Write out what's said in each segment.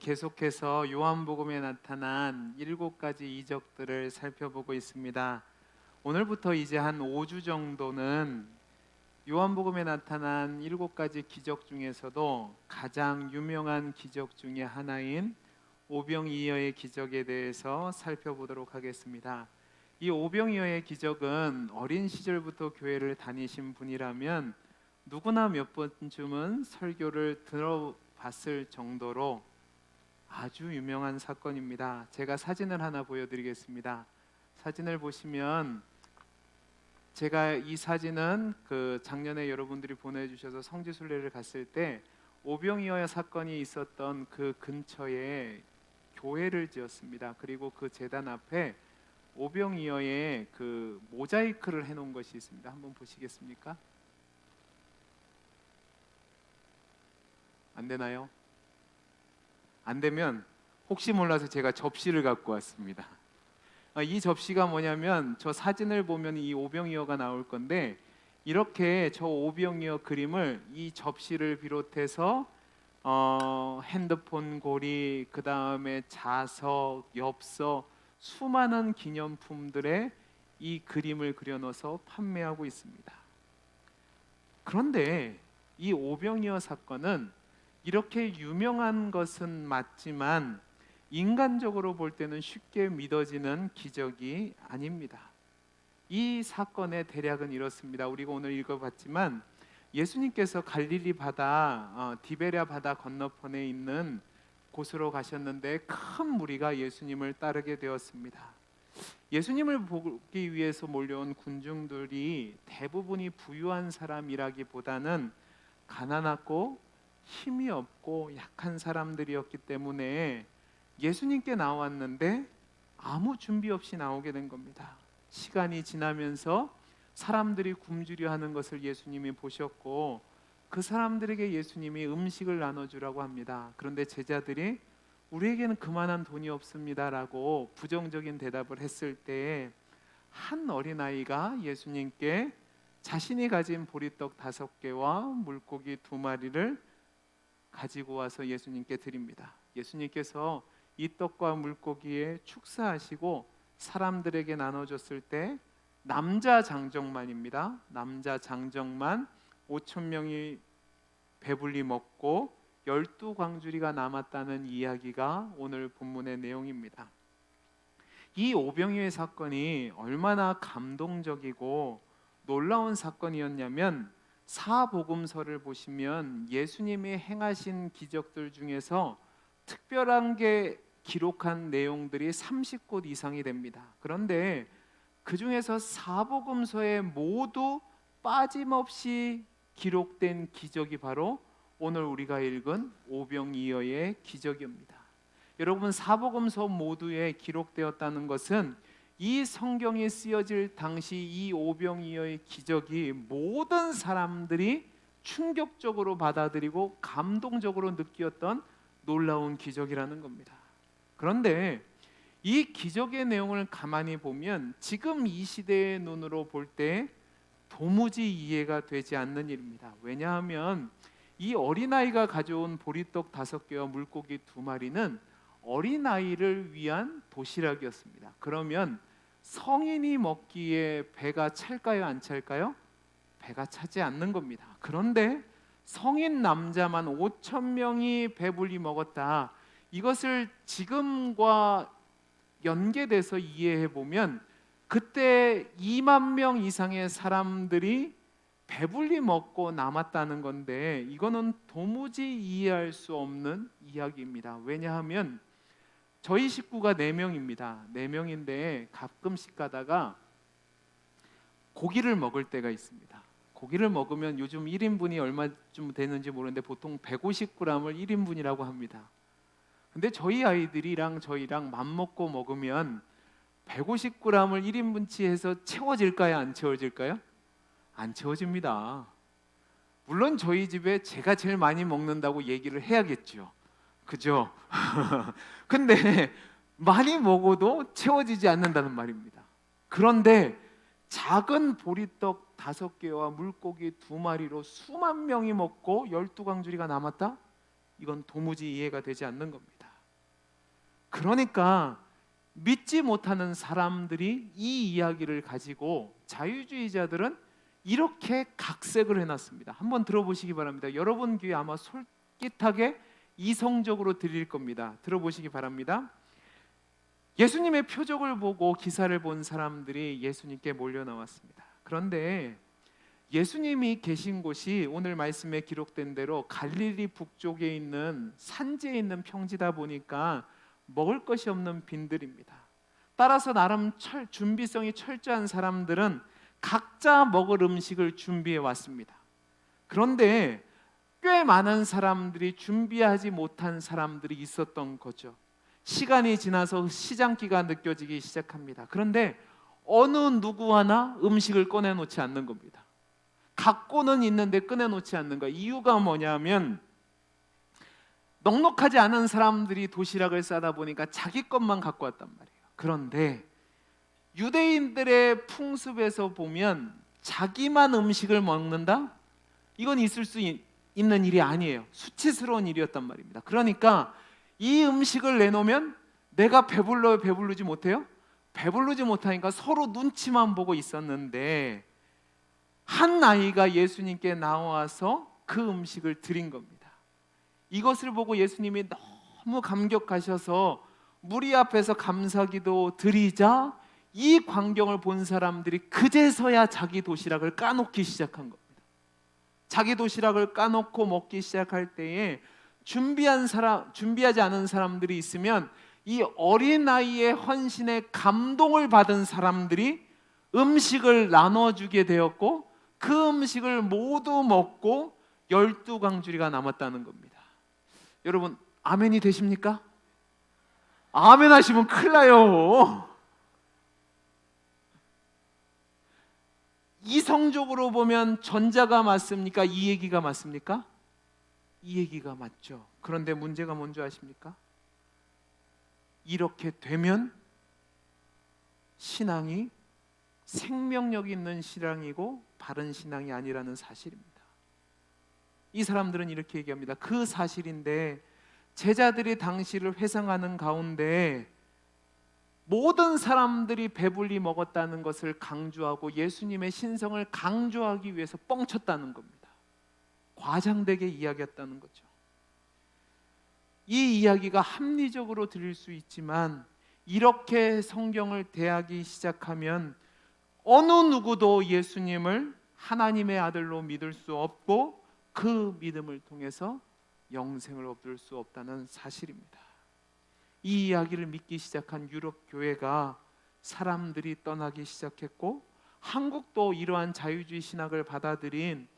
계속해서 요한복음에 나타난 7가지 이적들을 살펴보고 있습니다. 오늘부터 이제 한 5주 정도는 요한복음에 나타난 7가지 기적 중에서도 가장 유명한 기적 중에 하나인 오병이어의 기적에 대해서 살펴보도록 하겠습니다. 이 오병이어의 기적은 어린 시절부터 교회를 다니신 분이라면 누구나 몇 번쯤은 설교를 들어봤을 정도로 아주 유명한 사건입니다. 제가 사진을 하나 보여드리겠습니다. 사진을 보시면 제가 이 사진은 작년에 여러분들이 보내주셔서 성지순례를 갔을 때 오병이어 사건이 있었던 그 근처에 교회를 지었습니다. 그리고 그 제단 앞에 오병이어의 모자이크를 해놓은 것이 있습니다. 한번 보시겠습니까? 안 되나요? 안 되면 혹시 몰라서 제가 접시를 갖고 왔습니다. 이 접시가 뭐냐면 저 사진을 보면 이 오병이어가 나올 건데 이렇게 저 오병이어 그림을 이 접시를 비롯해서 핸드폰 고리, 그 다음에 자석, 엽서, 수많은 기념품들에 이 그림을 그려넣어서 판매하고 있습니다. 그런데 이 오병이어 사건은 이렇게 유명한 것은 맞지만 인간적으로 볼 때는 쉽게 믿어지는 기적이 아닙니다. 이 사건의 대략은 이렇습니다. 우리가 오늘 읽어봤지만 예수님께서 갈릴리 바다, 디베랴 바다 건너편에 있는 곳으로 가셨는데 큰 무리가 예수님을 따르게 되었습니다. 예수님을 보기 위해서 몰려온 군중들이 대부분이 부유한 사람이라기보다는 가난하고 힘이 없고 약한 사람들이었기 때문에 예수님께 나왔는데 아무 준비 없이 나오게 된 겁니다. 시간이 지나면서 사람들이 굶주려 하는 것을 예수님이 보셨고 그 사람들에게 예수님이 음식을 나눠주라고 합니다. 그런데 제자들이 우리에게는 그만한 돈이 없습니다라고 부정적인 대답을 했을 때 한 어린아이가 예수님께 자신이 가진 보리떡 5개와 물고기 2마리를 가지고 와서 예수님께 드립니다. 예수님께서 이 떡과 물고기에 축사하시고 사람들에게 나눠줬을 때 남자 장정만입니다. 남자 장정만 5,000명이 배불리 먹고 12광주리가 남았다는 이야기가 오늘 본문의 내용입니다. 이 오병이어의 사건이 얼마나 감동적이고 놀라운 사건이었냐면 사복음서를 보시면 예수님이 행하신 기적들 중에서 특별한 게 기록한 내용들이 30곳 이상이 됩니다. 그런데 그 중에서 사복음서에 모두 빠짐없이 기록된 기적이 바로 오늘 우리가 읽은 오병이어의 기적입니다. 여러분, 사복음서 모두에 기록되었다는 것은 이 성경이 쓰여질 당시 이 오병이어의 기적이 모든 사람들이 충격적으로 받아들이고 감동적으로 느꼈던 놀라운 기적이라는 겁니다. 그런데 이 기적의 내용을 가만히 보면 지금 이 시대의 눈으로 볼 때 도무지 이해가 되지 않는 일입니다. 왜냐하면 이 어린아이가 가져온 보리떡 5개와 물고기 2마리는 어린아이를 위한 도시락이었습니다. 그러면 성인이 먹기에 배가 찰까요, 안 찰까요? 배가 차지 않는 겁니다. 그런데 성인 남자만 5,000명이 배불리 먹었다. 이것을 지금과 연계돼서 이해해 보면 그때 2만 명 이상의 사람들이 배불리 먹고 남았다는 건데 이거는 도무지 이해할 수 없는 이야기입니다. 왜냐하면 저희 식구가 4명입니다. 4명인데 가끔씩 가다가 고기를 먹을 때가 있습니다. 고기를 먹으면 요즘 1인분이 얼마쯤 되는지 모르는데 보통 150g을 1인분이라고 합니다. 근데 저희 아이들이랑 저희랑 맘먹고 먹으면 150g을 1인분치 해서 채워질까요? 안 채워질까요? 안 채워집니다. 물론 저희 집에 제가 제일 많이 먹는다고 얘기를 해야겠죠. 그죠? 근데 많이 먹어도 채워지지 않는다는 말입니다. 그런데 작은 보리떡 5개와 물고기 2마리로 수만 명이 먹고 12광주리가 남았다? 이건 도무지 이해가 되지 않는 겁니다. 그러니까 믿지 못하는 사람들이 이 이야기를 가지고 자유주의자들은 이렇게 각색을 해놨습니다. 한번 들어보시기 바랍니다. 여러분 귀에 아마 솔깃하게 이성적으로 들릴 겁니다. 들어보시기 바랍니다. 예수님의 표적을 보고 기사를 본 사람들이 예수님께 몰려 나왔습니다. 그런데 예수님이 계신 곳이 오늘 말씀에 기록된 대로 갈릴리 북쪽에 있는 산지에 있는 평지다 보니까 먹을 것이 없는 빈들입니다. 따라서 나름 준비성이 철저한 사람들은 각자 먹을 음식을 준비해 왔습니다. 그런데 꽤 많은 사람들이 준비하지 못한 사람들이 있었던 거죠. 시간이 지나서 시장기가 느껴지기 시작합니다. 그런데 어느 누구 하나 음식을 꺼내놓지 않는 겁니다. 갖고는 있는데 꺼내놓지 않는 거예요. 이유가 뭐냐면 넉넉하지 않은 사람들이 도시락을 싸다 보니까 자기 것만 갖고 왔단 말이에요. 그런데 유대인들의 풍습에서 보면 자기만 음식을 먹는다? 이건 있을 수 있는 일이 아니에요. 수치스러운 일이었단 말입니다. 그러니까 이 음식을 내놓으면 내가 배불러요? 배부르지 못해요? 배부르지 못하니까 서로 눈치만 보고 있었는데 한 아이가 예수님께 나와서 그 음식을 드린 겁니다. 이것을 보고 예수님이 너무 감격하셔서 무리 앞에서 감사기도 드리자 이 광경을 본 사람들이 그제서야 자기 도시락을 까놓기 시작한 겁니다. 자기 도시락을 까놓고 먹기 시작할 때에 준비하지 않은 사람들이 있으면 이 어린 나이의 헌신에 감동을 받은 사람들이 음식을 나눠주게 되었고 그 음식을 모두 먹고 12광주리가 남았다는 겁니다. 여러분 아멘이 되십니까? 아멘 하시면 큰일 나요. 이성적으로 보면 전자가 맞습니까? 이 얘기가 맞습니까? 이 얘기가 맞죠. 그런데 문제가 뭔지 아십니까? 이렇게 되면 신앙이 생명력 있는 신앙이고 바른 신앙이 아니라는 사실입니다. 이 사람들은 이렇게 얘기합니다. 그 사실인데 제자들이 당시를 회상하는 가운데 모든 사람들이 배불리 먹었다는 것을 강조하고 예수님의 신성을 강조하기 위해서 뻥쳤다는 겁니다. 과장되게 이야기했다는 거죠. 이 이야기가 합리적으로 들릴 수 있지만 이렇게 성경을 대하기 시작하면 어느 누구도 예수님을 하나님의 아들로 믿을 수 없고 그 믿음을 통해서 영생을 얻을 수 없다는 사실입니다. 이 이야기를 믿기 시작한 유럽 교회가 사람들이 떠나기 시작했고 한국도 이러한 자유주의 신학을 받아들인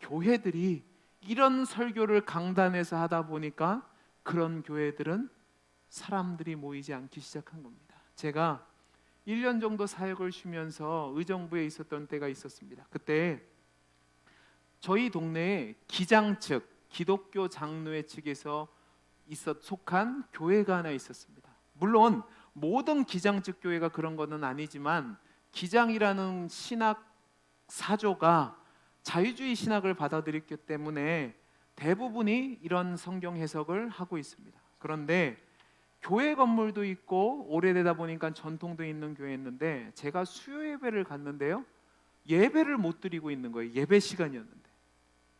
교회들이 이런 설교를 강단에서 하다 보니까 그런 교회들은 사람들이 모이지 않기 시작한 겁니다. 제가 1년 정도 사역을 쉬면서 의정부에 있었던 때가 있었습니다. 그때 저희 동네에 기장 측, 기독교 장로회 측에서 속한 교회가 하나 있었습니다. 물론 모든 기장 측 교회가 그런 것은 아니지만 기장이라는 신학 사조가 자유주의 신학을 받아들였기 때문에 대부분이 이런 성경 해석을 하고 있습니다. 그런데 교회 건물도 있고 오래되다 보니까 전통도 있는 교회였는데 제가 수요 예배를 갔는데요. 예배를 못 드리고 있는 거예요. 예배 시간이었는데.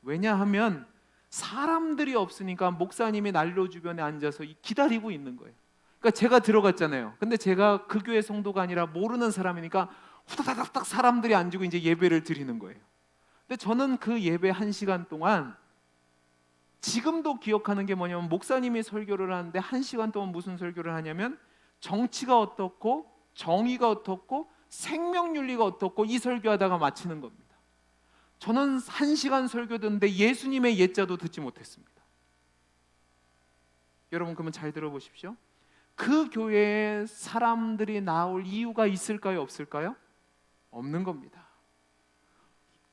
왜냐하면 사람들이 없으니까 목사님이 난로 주변에 앉아서 기다리고 있는 거예요. 그러니까 제가 들어갔잖아요. 근데 제가 그 교회 성도가 아니라 모르는 사람이니까 후다닥닥 사람들이 앉고 이제 예배를 드리는 거예요. 근데 저는 그 예배 1시간 동안 지금도 기억하는 게 뭐냐면 목사님이 설교를 하는데 1시간 동안 무슨 설교를 하냐면 정치가 어떻고 정의가 어떻고 생명윤리가 어떻고 이 설교하다가 마치는 겁니다. 저는 1시간 설교 듣는데 예수님의 예자도 듣지 못했습니다. 여러분 그러면 잘 들어보십시오. 그 교회에 사람들이 나올 이유가 있을까요? 없을까요? 없는 겁니다.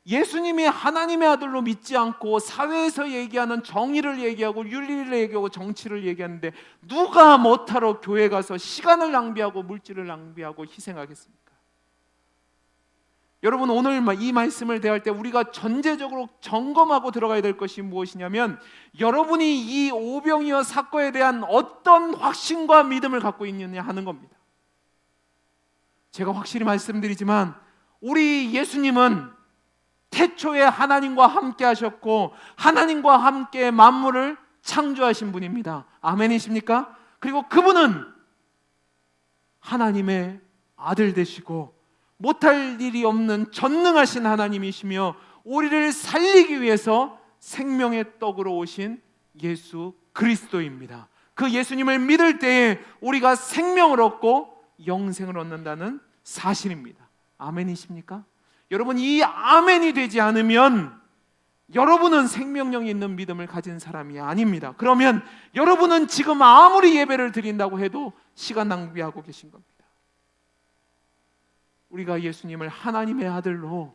예수님이 하나님의 아들로 믿지 않고 사회에서 얘기하는 정의를 얘기하고 윤리를 얘기하고 정치를 얘기하는데 누가 못하러 교회 가서 시간을 낭비하고 물질을 낭비하고 희생하겠습니까? 여러분, 오늘 이 말씀을 대할 때 우리가 전제적으로 점검하고 들어가야 될 것이 무엇이냐면, 여러분이 이 오병이어 사건에 대한 어떤 확신과 믿음을 갖고 있느냐 하는 겁니다. 제가 확실히 말씀드리지만 우리 예수님은 태초에 하나님과 함께 하셨고 하나님과 함께 만물을 창조하신 분입니다. 아멘이십니까? 그리고 그분은 하나님의 아들 되시고 못할 일이 없는 전능하신 하나님이시며 우리를 살리기 위해서 생명의 떡으로 오신 예수 그리스도입니다. 그 예수님을 믿을 때에 우리가 생명을 얻고 영생을 얻는다는 사실입니다. 아멘이십니까? 여러분, 이 아멘이 되지 않으면 여러분은 생명력이 있는 믿음을 가진 사람이 아닙니다. 그러면 여러분은 지금 아무리 예배를 드린다고 해도 시간 낭비하고 계신 겁니다. 우리가 예수님을 하나님의 아들로,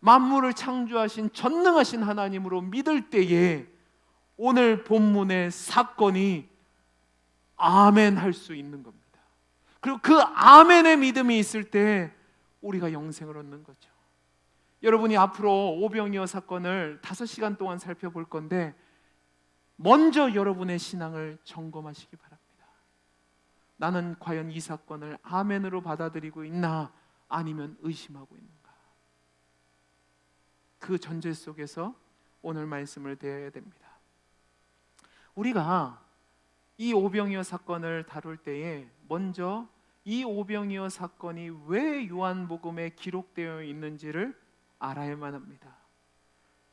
만물을 창조하신 전능하신 하나님으로 믿을 때에 오늘 본문의 사건이 아멘 할 수 있는 겁니다. 그리고 그 아멘의 믿음이 있을 때 우리가 영생을 얻는 거죠. 여러분이 앞으로 오병이어 사건을 5시간 동안 살펴볼 건데 먼저 여러분의 신앙을 점검하시기 바랍니다. 나는 과연 이 사건을 아멘으로 받아들이고 있나, 아니면 의심하고 있는가? 그 전제 속에서 오늘 말씀을 대해야 됩니다. 우리가 이 오병이어 사건을 다룰 때에 먼저 이 오병이어 사건이 왜 요한복음에 기록되어 있는지를 알아야만 합니다.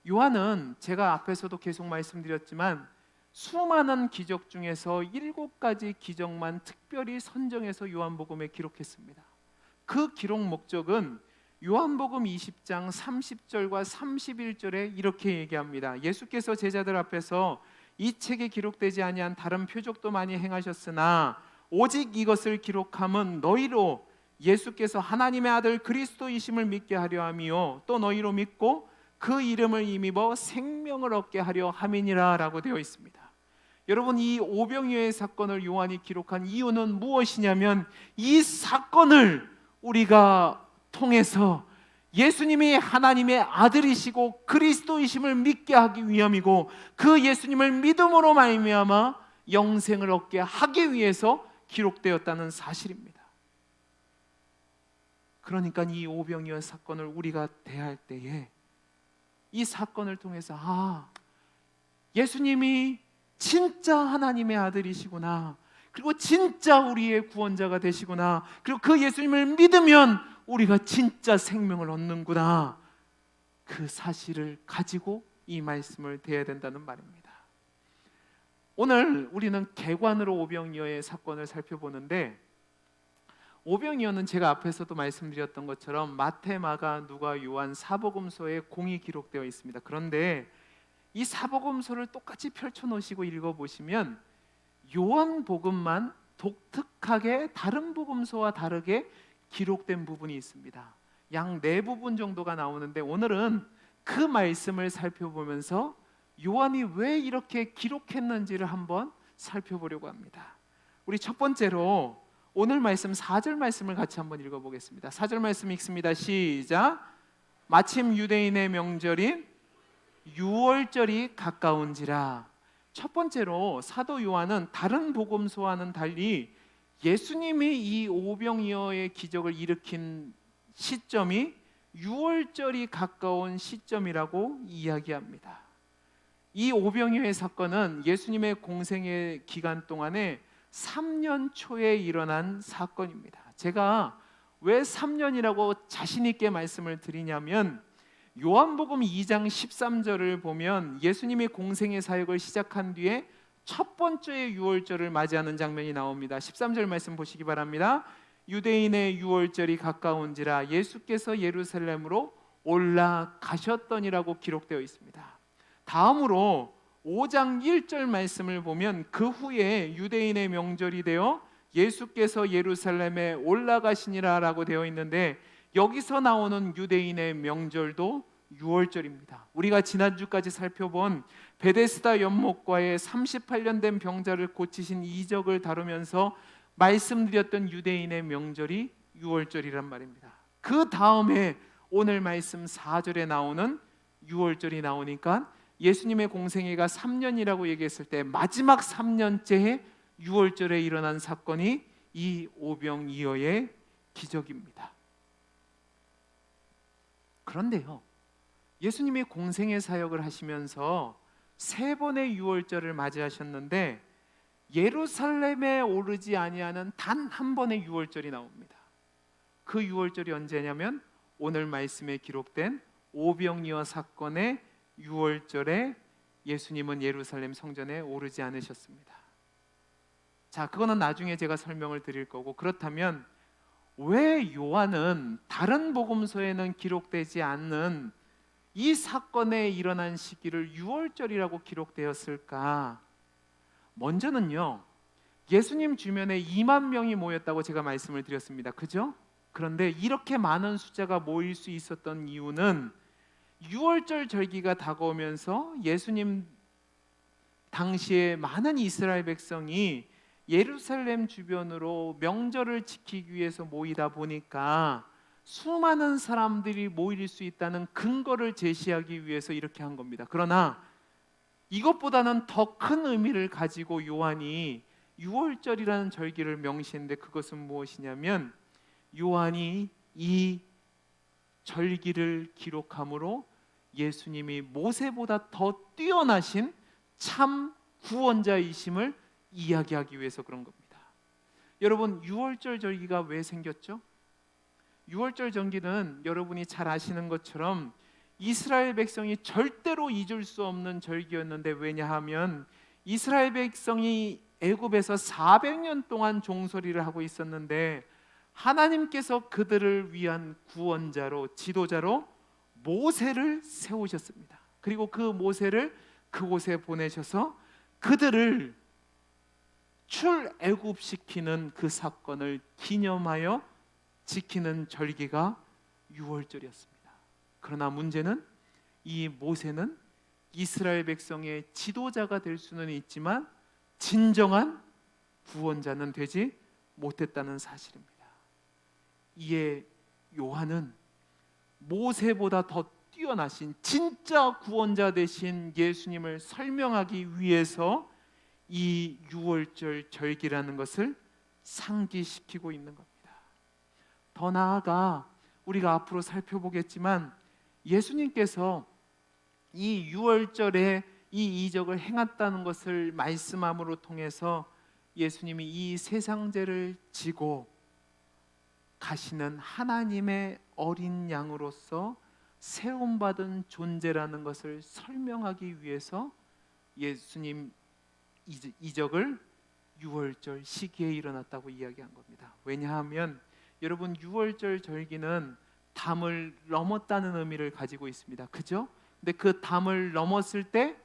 요한은 제가 앞에서도 계속 말씀드렸지만 수많은 기적 중에서 7가지 기적만 특별히 선정해서 요한복음에 기록했습니다. 그 기록 목적은 요한복음 20장 30절과 31절에 이렇게 얘기합니다. 예수께서 제자들 앞에서 이 책에 기록되지 아니한 다른 표적도 많이 행하셨으나 오직 이것을 기록함은 너희로 예수께서 하나님의 아들 그리스도이심을 믿게 하려 함이요 또 너희로 믿고 그 이름을 힘입어 생명을 얻게 하려 함이니라 라고 되어 있습니다. 여러분, 이 오병이어의 사건을 요한이 기록한 이유는 무엇이냐면 이 사건을 우리가 통해서 예수님이 하나님의 아들이시고 그리스도이심을 믿게 하기 위함이고 그 예수님을 믿음으로 말미암아 영생을 얻게 하기 위해서 기록되었다는 사실입니다. 그러니까 이 오병이어 사건을 우리가 대할 때에 이 사건을 통해서 예수님이 진짜 하나님의 아들이시구나, 그리고 진짜 우리의 구원자가 되시구나, 그리고 그 예수님을 믿으면 우리가 진짜 생명을 얻는구나, 그 사실을 가지고 이 말씀을 대해야 된다는 말입니다. 오늘 우리는 개관으로 오병이어의 사건을 살펴보는데, 오병이어는 제가 앞에서도 말씀드렸던 것처럼 마태, 마가, 누가, 요한 사복음서에 공이 기록되어 있습니다. 그런데 이 사복음서를 똑같이 펼쳐놓으시고 읽어보시면 요한복음만 독특하게 다른 복음서와 다르게 기록된 부분이 있습니다. 약 4부분 정도가 나오는데 오늘은 그 말씀을 살펴보면서 요한이 왜 이렇게 기록했는지를 한번 살펴보려고 합니다. 우리 첫 번째로 오늘 말씀 4절 말씀을 같이 한번 읽어보겠습니다. 4절 말씀 읽습니다. 시작. 마침 유대인의 명절인 유월절이 가까운지라. 첫 번째로 사도 요한은 다른 복음서와는 달리 예수님이 이 오병이어의 기적을 일으킨 시점이 유월절이 가까운 시점이라고 이야기합니다. 이 오병이어의 사건은 예수님의 공생의 기간 동안에 3년 초에 일어난 사건입니다. 제가 왜 3년이라고 자신 있게 말씀을 드리냐면 요한복음 2장 13절을 보면 예수님이 공생의 사역을 시작한 뒤에 첫 번째 유월절을 맞이하는 장면이 나옵니다. 13절 말씀 보시기 바랍니다. 유대인의 유월절이 가까운지라 예수께서 예루살렘으로 올라가셨더니라고 기록되어 있습니다. 다음으로 5장 1절 말씀을 보면 그 후에 유대인의 명절이 되어 예수께서 예루살렘에 올라가시니라 라고 되어 있는데 여기서 나오는 유대인의 명절도 유월절입니다. 우리가 지난주까지 살펴본 베데스다 연못가에 38년 된 병자를 고치신 이적을 다루면서 말씀드렸던 유대인의 명절이 유월절이란 말입니다. 그 다음에 오늘 말씀 4절에 나오는 유월절이 나오니까 예수님의 공생애가 3년이라고 얘기했을 때 마지막 3년째에 유월절에 일어난 사건이 이 오병이어의 기적입니다. 그런데요, 예수님이 공생애 사역을 하시면서 3번의 유월절을 맞이하셨는데 예루살렘에 오르지 아니하는 단 한 번의 유월절이 나옵니다. 그 유월절이 언제냐면 오늘 말씀에 기록된 오병이어 사건의 유월절에 예수님은 예루살렘 성전에 오르지 않으셨습니다. 자, 그거는 나중에 제가 설명을 드릴 거고, 그렇다면 왜 요한은 다른 복음서에는 기록되지 않는 이 사건에 일어난 시기를 유월절이라고 기록되었을까? 먼저는요, 예수님 주변에 2만 명이 모였다고 제가 말씀을 드렸습니다. 그죠? 그런데 이렇게 많은 숫자가 모일 수 있었던 이유는 유월절 절기가 다가오면서 예수님 당시에 많은 이스라엘 백성이 예루살렘 주변으로 명절을 지키기 위해서 모이다 보니까 수많은 사람들이 모일 수 있다는 근거를 제시하기 위해서 이렇게 한 겁니다. 그러나 이것보다는 더 큰 의미를 가지고 요한이 유월절이라는 절기를 명시했는데, 그것은 무엇이냐면 요한이 이 절기를 기록함으로 예수님이 모세보다 더 뛰어나신 참 구원자이심을 이야기하기 위해서 그런 겁니다. 여러분, 유월절 절기가 왜 생겼죠? 유월절 절기는 여러분이 잘 아시는 것처럼 이스라엘 백성이 절대로 잊을 수 없는 절기였는데, 왜냐하면 이스라엘 백성이 애굽에서 400년 동안 종살이를 하고 있었는데 하나님께서 그들을 위한 구원자로, 지도자로 모세를 세우셨습니다. 그리고 그 모세를 그곳에 보내셔서 그들을 출애굽시키는 그 사건을 기념하여 지키는 절기가 유월절이었습니다. 그러나 문제는 이 모세는 이스라엘 백성의 지도자가 될 수는 있지만 진정한 구원자는 되지 못했다는 사실입니다. 이에 요한은 모세보다 더 뛰어나신 진짜 구원자 되신 예수님을 설명하기 위해서 이 유월절 절기라는 것을 상기시키고 있는 겁니다. 더 나아가 우리가 앞으로 살펴보겠지만 예수님께서 이 유월절에 이 이적을 행했다는 것을 말씀함으로 통해서 예수님이 이 세상죄를 지고 가시는 하나님의 어린 양으로서 세움받은 존재라는 것을 설명하기 위해서 예수님 이적을 유월절 시기에 일어났다고 이야기한 겁니다. 왜냐하면 여러분, 유월절 절기는 담을 넘었다는 의미를 가지고 있습니다. 그죠? 근데 그 담을 넘었을 때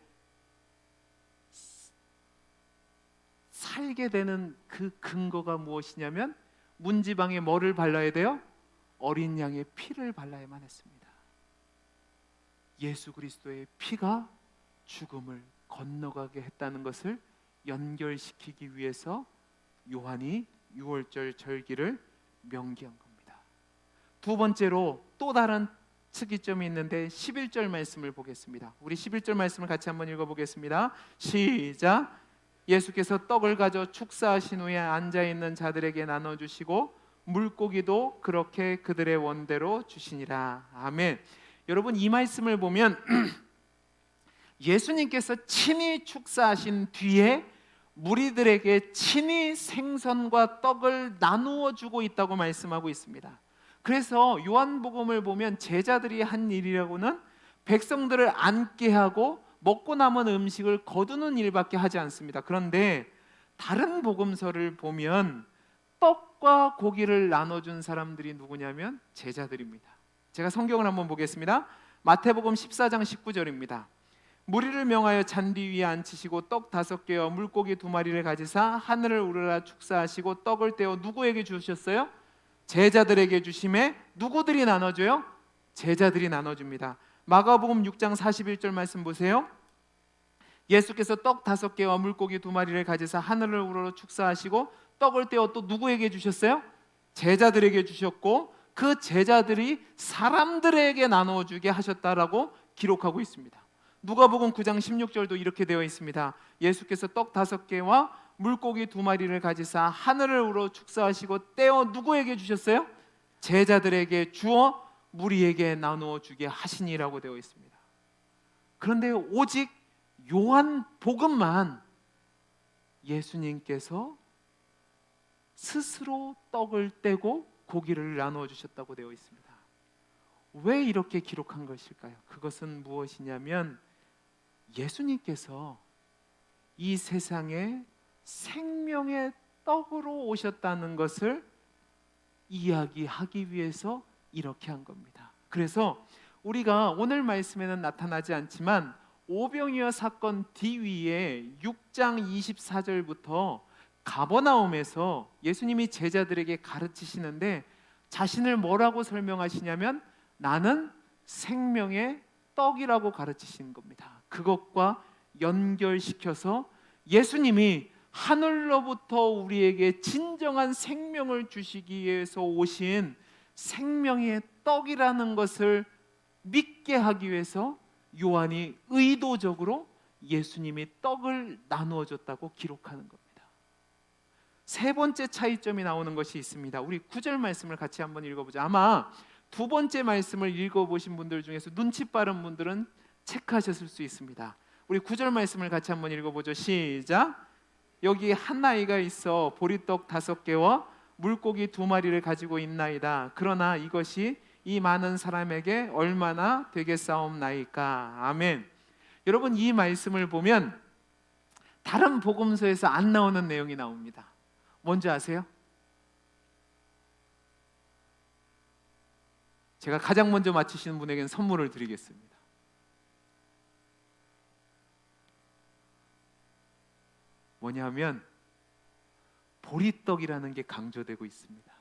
살게 되는 그 근거가 무엇이냐면 문지방에 뭐를 발라야 돼요? 어린 양의 피를 발라야만 했습니다. 예수 그리스도의 피가 죽음을 건너가게 했다는 것을 연결시키기 위해서 요한이 유월절 절기를 명기한 겁니다. 두 번째로 또 다른 특이점이 있는데 11절 말씀을 보겠습니다. 우리 11절 말씀을 같이 한번 읽어보겠습니다. 시작. 예수께서 떡을 가져 축사하신 후에 앉아있는 자들에게 나눠주시고 물고기도 그렇게 그들의 원대로 주시니라. 아멘. 여러분, 이 말씀을 보면 예수님께서 친히 축사하신 뒤에 무리들에게 친히 생선과 떡을 나누어 주고 있다고 말씀하고 있습니다. 그래서 요한복음을 보면 제자들이 한 일이라고는 백성들을 앉게 하고 먹고 남은 음식을 거두는 일밖에 하지 않습니다. 그런데 다른 복음서를 보면 떡과 고기를 나눠준 사람들이 누구냐면 제자들입니다. 제가 성경을 한번 보겠습니다. 마태복음 14장 19절입니다. 무리를 명하여 잔디 위에 앉히시고 떡 5개와 물고기 2마리를 가지사 하늘을 우러러 축사하시고 떡을 떼어 누구에게 주셨어요? 제자들에게 주심에 누구들이 나눠줘요? 제자들이 나눠줍니다. 마가복음 6장 41절 말씀 보세요. 예수께서 떡 5개와 물고기 2마리를 가지사 하늘을 우러러 축사하시고 떡을 떼어 또 누구에게 주셨어요? 제자들에게 주셨고 그 제자들이 사람들에게 나누어 주게 하셨다라고 기록하고 있습니다. 누가복음 9장 16절도 이렇게 되어 있습니다. 예수께서 떡 5개와 물고기 2마리를 가지사 하늘을 우러 축사하시고 떼어 누구에게 주셨어요? 제자들에게 주어 무리에게 나누어 주게 하시니라고 되어 있습니다. 그런데 오직 요한복음만 예수님께서 스스로 떡을 떼고 고기를 나누어 주셨다고 되어 있습니다. 왜 이렇게 기록한 것일까요? 그것은 무엇이냐면 예수님께서 이 세상에 생명의 떡으로 오셨다는 것을 이야기하기 위해서 이렇게 한 겁니다. 그래서 우리가 오늘 말씀에는 나타나지 않지만 오병이어 사건 뒤위에 6장 24절부터 가버나움에서 예수님이 제자들에게 가르치시는데 자신을 뭐라고 설명하시냐면 나는 생명의 떡이라고 가르치신 겁니다. 그것과 연결시켜서 예수님이 하늘로부터 우리에게 진정한 생명을 주시기 위해서 오신 생명의 떡이라는 것을 믿게 하기 위해서 요한이 의도적으로 예수님이 떡을 나누어 줬다고 기록하는 겁니다. 세 번째 차이점이 나오는 것이 있습니다. 우리 9절 말씀을 같이 한번 읽어보죠. 아마 두 번째 말씀을 읽어보신 분들 중에서 눈치 빠른 분들은 체크하셨을 수 있습니다. 우리 9절 말씀을 같이 한번 읽어보죠. 시작. 여기 한 아이가 있어 보리떡 5개와 물고기 2마리를 가지고 있나이다. 그러나 이것이 이 많은 사람에게 얼마나 되겠사옵나이까. 아멘. 여러분, 이 말씀을 보면 다른 복음서에서 안 나오는 내용이 나옵니다. 뭔지 아세요? 제가 가장 먼저 맞히시는 분에게는 선물을 드리겠습니다. 뭐냐면 보리떡이라는 게 강조되고 있습니다.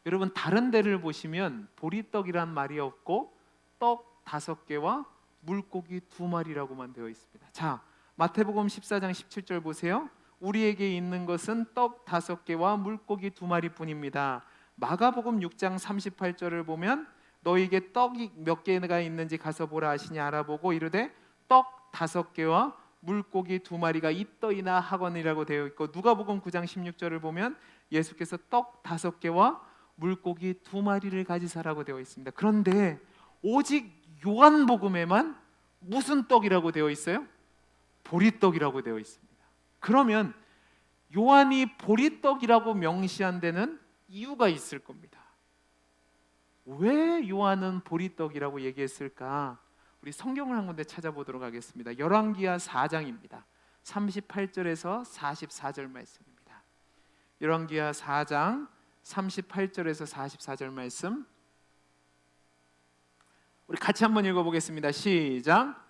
여러분, 다른 데를 보시면 보리떡이란 말이 없고 떡 5개와 물고기 2마리라고만 되어 있습니다. 자, 마태복음 14장 17절 보세요. 우리에게 있는 것은 떡 5개와 물고기 2마리 뿐입니다. 마가복음 6장 38절을 보면 너에게 떡이 몇 개가 있는지 가서 보라 하시니 알아보고 이르되 떡 5개와 물고기 2마리가 있더이나 하거니라고 되어 있고, 누가복음 9장 16절을 보면 예수께서 떡 5개와 물고기 2마리를 가지사라고 되어 있습니다. 그런데 오직 요한복음에만 무슨 떡이라고 되어 있어요? 보리떡이라고 되어 있습니다. 그러면 요한이 보리떡이라고 명시한 데는 이유가 있을 겁니다. 왜 요한은 보리떡이라고 얘기했을까? 우리 성경을 한 군데 찾아보도록 하겠습니다. 열왕기하 4장입니다. 38절에서 44절 말씀입니다. 열왕기하 4장 38절에서 44절 말씀, 우리 같이 한번 읽어보겠습니다. 시작.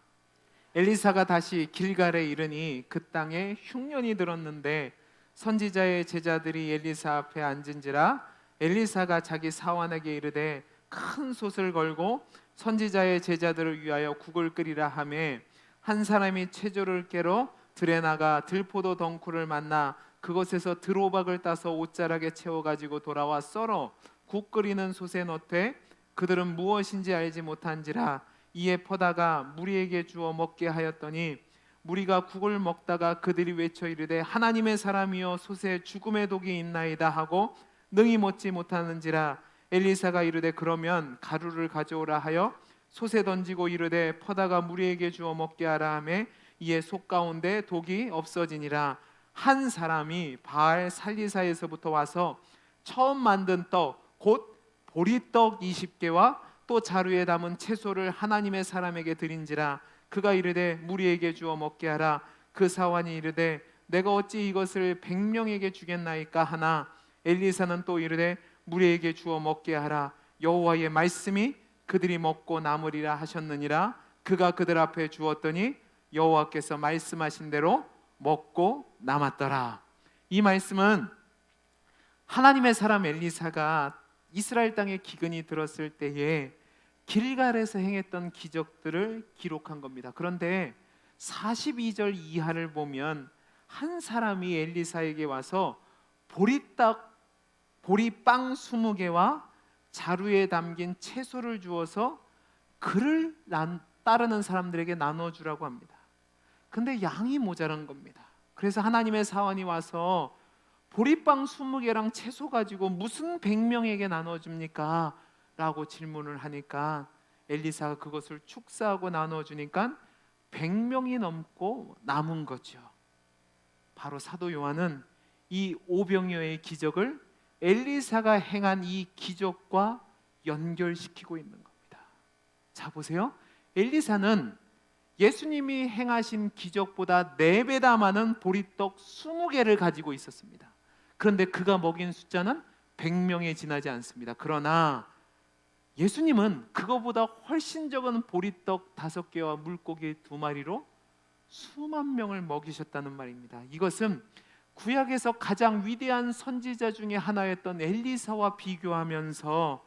엘리사가 다시 길갈에 이르니 그 땅에 흉년이 들었는데 선지자의 제자들이 엘리사 앞에 앉은지라. 엘리사가 자기 사환에게 이르되 큰 솥을 걸고 선지자의 제자들을 위하여 국을 끓이라 하매 한 사람이 채조를 깨러 들에 나가 들포도 덩쿨을 만나 그것에서 들호박을 따서 옷자락에 채워 가지고 돌아와 썰어 국 끓이는 솥에 넣되 그들은 무엇인지 알지 못한지라. 이에 퍼다가 무리에게 주어 먹게 하였더니 무리가 국을 먹다가 그들이 외쳐 이르되 하나님의 사람이여 솥에 죽음의 독이 있나이다 하고 능히 먹지 못하는지라. 엘리사가 이르되 그러면 가루를 가져오라 하여 솥에 던지고 이르되 퍼다가 무리에게 주어 먹게 하라 하매 이에 솥 가운데 독이 없어지니라. 한 사람이 바알 살리사에서부터 와서 처음 만든 떡 곧 보리떡 20개와 또 자루에 담은 채소를 하나님의 사람에게 드린지라. 그가 이르되 무리에게 주어 먹게 하라. 그 사환이 이르되 내가 어찌 이것을 100명에게 주겠나이까 하나 엘리사는 또 이르되 무리에게 주어 먹게 하라. 여호와의 말씀이 그들이 먹고 남으리라 하셨느니라. 그가 그들 앞에 주었더니 여호와께서 말씀하신 대로 먹고 남았더라. 이 말씀은 하나님의 사람 엘리사가 이스라엘 땅에 기근이 들었을 때에 길갈에서 행했던 기적들을 기록한 겁니다. 그런데 42절 이하를 보면 한 사람이 엘리사에게 와서 보리빵 20개와 자루에 담긴 채소를 주어서 그를 따르는 사람들에게 나눠주라고 합니다. 근데 양이 모자란 겁니다. 그래서 하나님의 사원이 와서 보리빵 20개랑 채소 가지고 무슨 100명에게 나눠줍니까? 라고 질문을 하니까 엘리사가 그것을 축사하고 나눠주니까 100명이 넘고 남은 거죠. 바로 사도 요한은 이 오병이어의 기적을 엘리사가 행한 이 기적과 연결시키고 있는 겁니다. 자, 보세요. 엘리사는 예수님이 행하신 기적보다 4배나 많은 보리떡 20개를 가지고 있었습니다. 그런데 그가 먹인 숫자는 100명에 지나지 않습니다. 그러나 예수님은 그거보다 훨씬 적은 보리떡 5개와 물고기 2마리로 수만 명을 먹이셨다는 말입니다. 이것은 구약에서 가장 위대한 선지자 중에 하나였던 엘리사와 비교하면서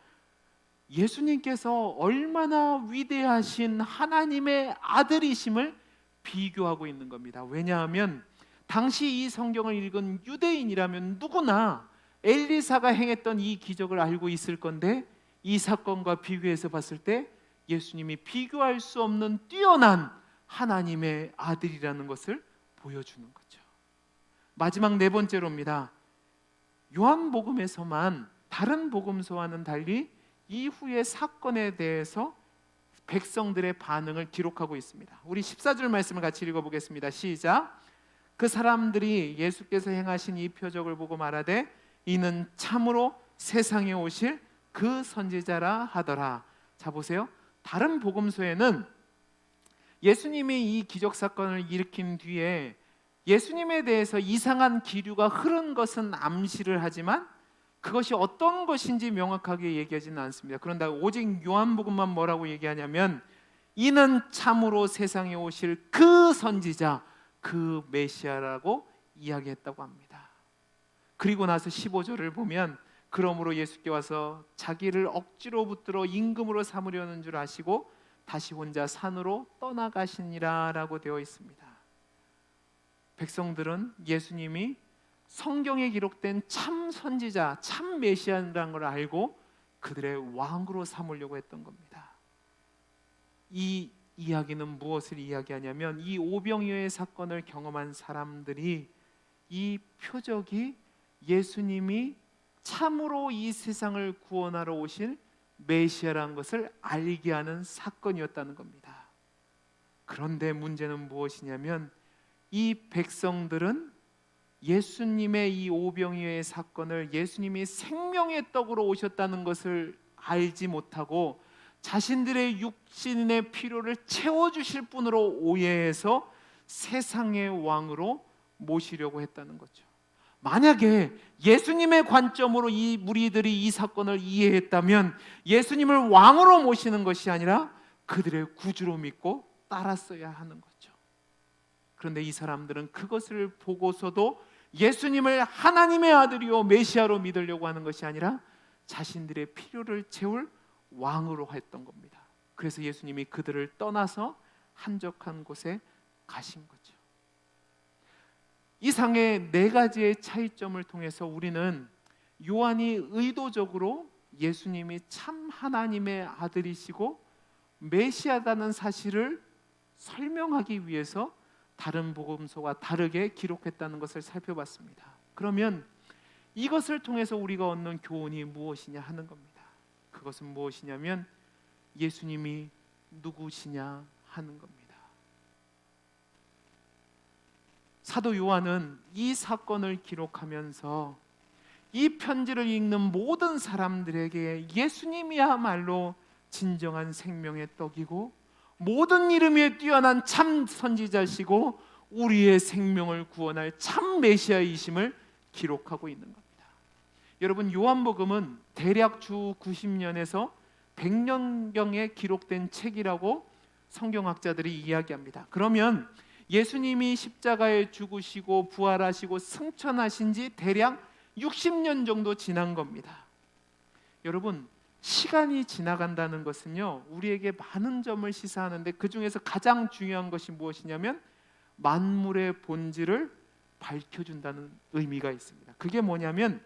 예수님께서 얼마나 위대하신 하나님의 아들이심을 비교하고 있는 겁니다. 왜냐하면 당시 이 성경을 읽은 유대인이라면 누구나 엘리사가 행했던 이 기적을 알고 있을 건데, 이 사건과 비교해서 봤을 때 예수님이 비교할 수 없는 뛰어난 하나님의 아들이라는 것을 보여주는 거죠. 마지막 4번째로입니다. 요한복음에서만 다른 복음서와는 달리 이후의 사건에 대해서 백성들의 반응을 기록하고 있습니다. 우리 14절 말씀을 같이 읽어보겠습니다. 시작. 그 사람들이 예수께서 행하신 이 표적을 보고 말하되 이는 참으로 세상에 오실 그 선지자라 하더라. 자, 보세요. 다른 복음서에는 예수님이 이 기적 사건을 일으킨 뒤에 예수님에 대해서 이상한 기류가 흐른 것은 암시를 하지만 그것이 어떤 것인지 명확하게 얘기하지는 않습니다. 그런데 오직 요한복음만 뭐라고 얘기하냐면 이는 참으로 세상에 오실 그 선지자, 그 메시아라고 이야기했다고 합니다. 그리고 나서 15절을 보면 그러므로 예수께 와서 자기를 억지로 붙들어 임금으로 삼으려는 줄 아시고 다시 혼자 산으로 떠나가시니라 라고 되어 있습니다. 백성들은 예수님이 성경에 기록된 참 선지자, 참 메시아라는 걸 알고 그들의 왕으로 삼으려고 했던 겁니다. 이 이야기는 무엇을 이야기하냐면 이 오병이어의 사건을 경험한 사람들이 이 표적이 예수님이 참으로 이 세상을 구원하러 오실 메시아라는 것을 알게 하는 사건이었다는 겁니다. 그런데 문제는 무엇이냐면 이 백성들은 예수님의 이 오병이어의 사건을 예수님이 생명의 떡으로 오셨다는 것을 알지 못하고 자신들의 육신의 필요를 채워주실 분으로 오해해서 세상의 왕으로 모시려고 했다는 거죠. 만약에 예수님의 관점으로 이 무리들이 이 사건을 이해했다면 예수님을 왕으로 모시는 것이 아니라 그들의 구주로 믿고 따랐어야 하는 거죠. 그런데 이 사람들은 그것을 보고서도 예수님을 하나님의 아들이요 메시아로 믿으려고 하는 것이 아니라 자신들의 필요를 채울 왕으로 했던 겁니다. 그래서 예수님이 그들을 떠나서 한적한 곳에 가신 거죠. 이상의 4가지의 차이점을 통해서 우리는 요한이 의도적으로 예수님이 참 하나님의 아들이시고 메시아다는 사실을 설명하기 위해서 다른 복음서와 다르게 기록했다는 것을 살펴봤습니다. 그러면 이것을 통해서 우리가 얻는 교훈이 무엇이냐 하는 겁니다. 그것은 무엇이냐면 예수님이 누구시냐 하는 겁니다. 사도 요한은 이 사건을 기록하면서 이 편지를 읽는 모든 사람들에게 예수님이야말로 진정한 생명의 떡이고 모든 이름에 뛰어난 참 선지자시고 우리의 생명을 구원할 참 메시아이심을 기록하고 있는 겁니다. 여러분, 요한복음은 대략 주 90년에서 100년경에 기록된 책이라고 성경학자들이 이야기합니다. 그러면 예수님이 십자가에 죽으시고 부활하시고 승천하신 지 대략 60년 정도 지난 겁니다. 여러분, 시간이 지나간다는 것은요 우리에게 많은 점을 시사하는데 그 중에서 가장 중요한 것이 무엇이냐면 만물의 본질을 밝혀준다는 의미가 있습니다. 그게 뭐냐면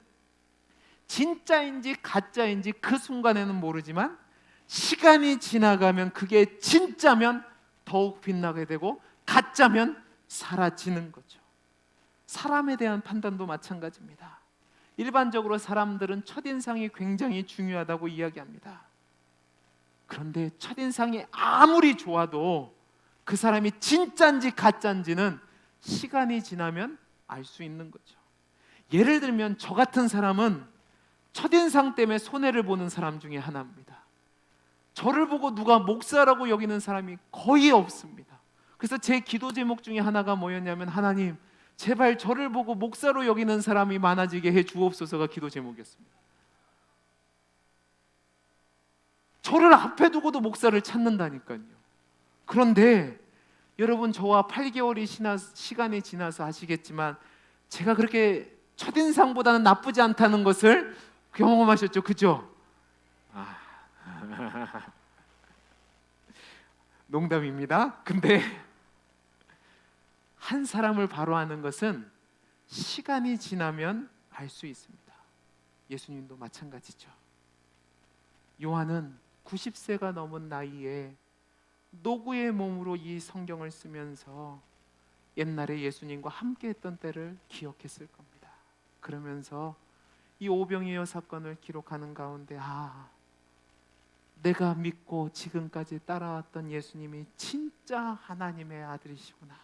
진짜인지 가짜인지 그 순간에는 모르지만 시간이 지나가면 그게 진짜면 더욱 빛나게 되고 가짜면 사라지는 거죠. 사람에 대한 판단도 마찬가지입니다. 일반적으로 사람들은 첫인상이 굉장히 중요하다고 이야기합니다. 그런데 첫인상이 아무리 좋아도 그 사람이 진짜인지 가짜인지는 시간이 지나면 알 수 있는 거죠. 예를 들면 저 같은 사람은 첫인상 때문에 손해를 보는 사람 중에 하나입니다. 저를 보고 누가 목사라고 여기는 사람이 거의 없습니다. 그래서 제 기도 제목 중에 하나가 뭐였냐면, 하나님 제발 저를 보고 목사로 여기는 사람이 많아지게 해 주옵소서가 기도 제목이었습니다. 저를 앞에 두고도 목사를 찾는다니까요. 그런데 여러분, 저와 8개월이 시간이 지나서 아시겠지만 제가 그렇게 첫인상보다는 나쁘지 않다는 것을 경험하셨죠, 그죠? 농담입니다. 근데 한 사람을 바로 아는 것은 시간이 지나면 알 수 있습니다. 예수님도 마찬가지죠. 요한은 90세가 넘은 나이에 노구의 몸으로 이 성경을 쓰면서 옛날에 예수님과 함께 했던 때를 기억했을 겁니다. 그러면서 이 오병이어 사건을 기록하는 가운데, 내가 믿고 지금까지 따라왔던 예수님이 진짜 하나님의 아들이시구나,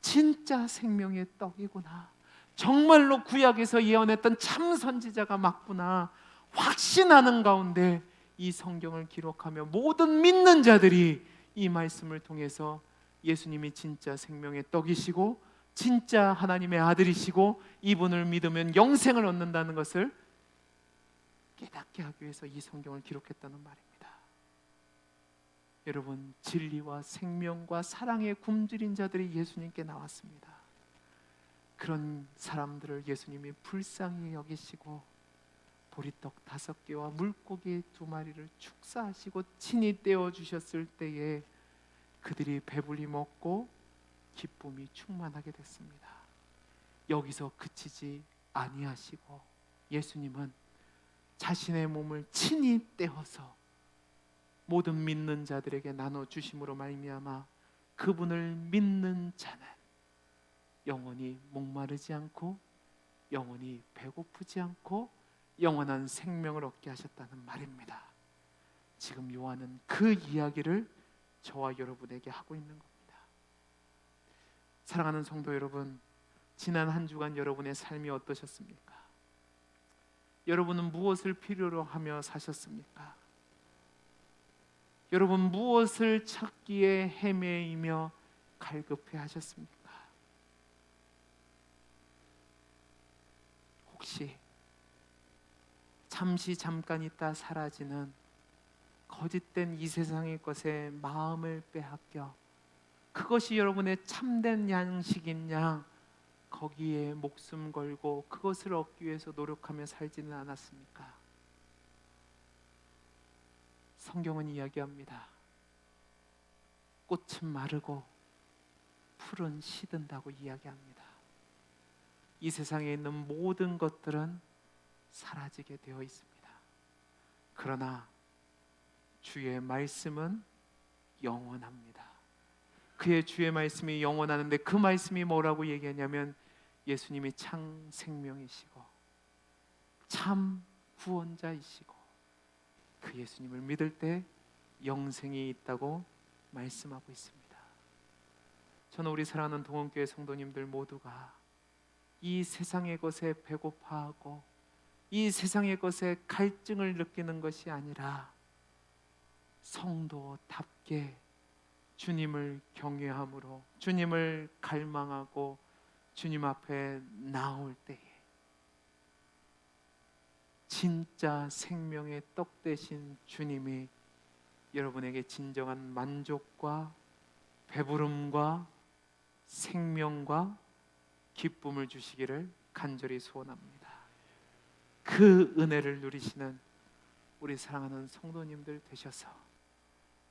진짜 생명의 떡이구나, 정말로 구약에서 예언했던 참 선지자가 맞구나 확신하는 가운데 이 성경을 기록하며 모든 믿는 자들이 이 말씀을 통해서 예수님이 진짜 생명의 떡이시고 진짜 하나님의 아들이시고 이분을 믿으면 영생을 얻는다는 것을 깨닫게 하기 위해서 이 성경을 기록했다는 말입니다. 여러분, 진리와 생명과 사랑의 굶주린 자들이 예수님께 나왔습니다. 그런 사람들을 예수님이 불쌍히 여기시고 보리떡 5개와 물고기 2마리를 축사하시고 친히 떼어 주셨을 때에 그들이 배불리 먹고 기쁨이 충만하게 됐습니다. 여기서 그치지 아니하시고 예수님은 자신의 몸을 친히 떼어서 모든 믿는 자들에게 나눠 주심으로 말미암아 그분을 믿는 자는 영원히 목마르지 않고 영원히 배고프지 않고 영원한 생명을 얻게 하셨다는 말입니다. 지금 요한은 그 이야기를 저와 여러분에게 하고 있는 겁니다. 사랑하는 성도 여러분, 지난 한 주간 여러분의 삶이 어떠셨습니까? 여러분은 무엇을 필요로 하며 사셨습니까? 여러분 무엇을 찾기에 헤매이며 갈급해 하셨습니까? 혹시 잠깐 있다 사라지는 거짓된 이 세상의 것에 마음을 빼앗겨 그것이 여러분의 참된 양식인 양 거기에 목숨 걸고 그것을 얻기 위해서 노력하며 살지는 않았습니까? 성경은 이야기합니다. 꽃은 마르고 풀은 시든다고 이야기합니다. 이 세상에 있는 모든 것들은 사라지게 되어 있습니다. 그러나 주의 말씀은 영원합니다. 그의 주의 말씀이 영원하는데 그 말씀이 뭐라고 얘기하냐면 예수님이 참 생명이시고 참 구원자이시고 그 예수님을 믿을 때 영생이 있다고 말씀하고 있습니다. 저는 우리 사랑하는 동원교회 성도님들 모두가 이 세상의 것에 배고파하고 이 세상의 것에 갈증을 느끼는 것이 아니라 성도답게 주님을 경외함으로 주님을 갈망하고 주님 앞에 나올 때에 진짜 생명의 떡 되신 주님이 여러분에게 진정한 만족과 배부름과 생명과 기쁨을 주시기를 간절히 소원합니다. 그 은혜를 누리시는 우리 사랑하는 성도님들 되셔서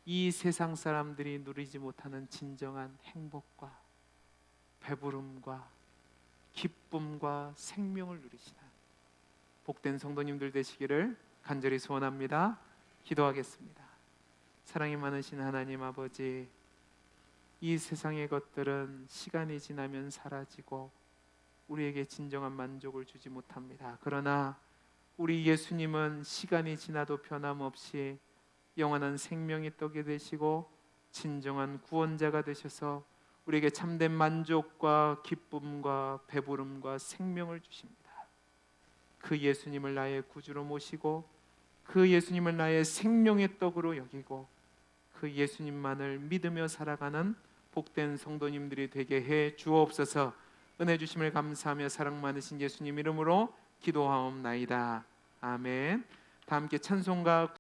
이 세상 사람들이 누리지 못하는 진정한 행복과 배부름과 기쁨과 생명을 누리시는 복된 성도님들 되시기를 간절히 소원합니다. 기도하겠습니다. 사랑이 많으신 하나님 아버지, 이 세상의 것들은 시간이 지나면 사라지고 우리에게 진정한 만족을 주지 못합니다. 그러나 우리 예수님은 시간이 지나도 변함없이 영원한 생명이 떡이 되시고 진정한 구원자가 되셔서 우리에게 참된 만족과 기쁨과 배부름과 생명을 주십니다. 그 예수님을 나의 구주로 모시고 그 예수님을 나의 생명의 떡으로 여기고 그 예수님만을 믿으며 살아가는 복된 성도님들이 되게 해 주옵소서. 은혜 주심을 감사하며 사랑 많으신 예수님 이름으로 기도하옵나이다. 아멘. 다 함께 찬송가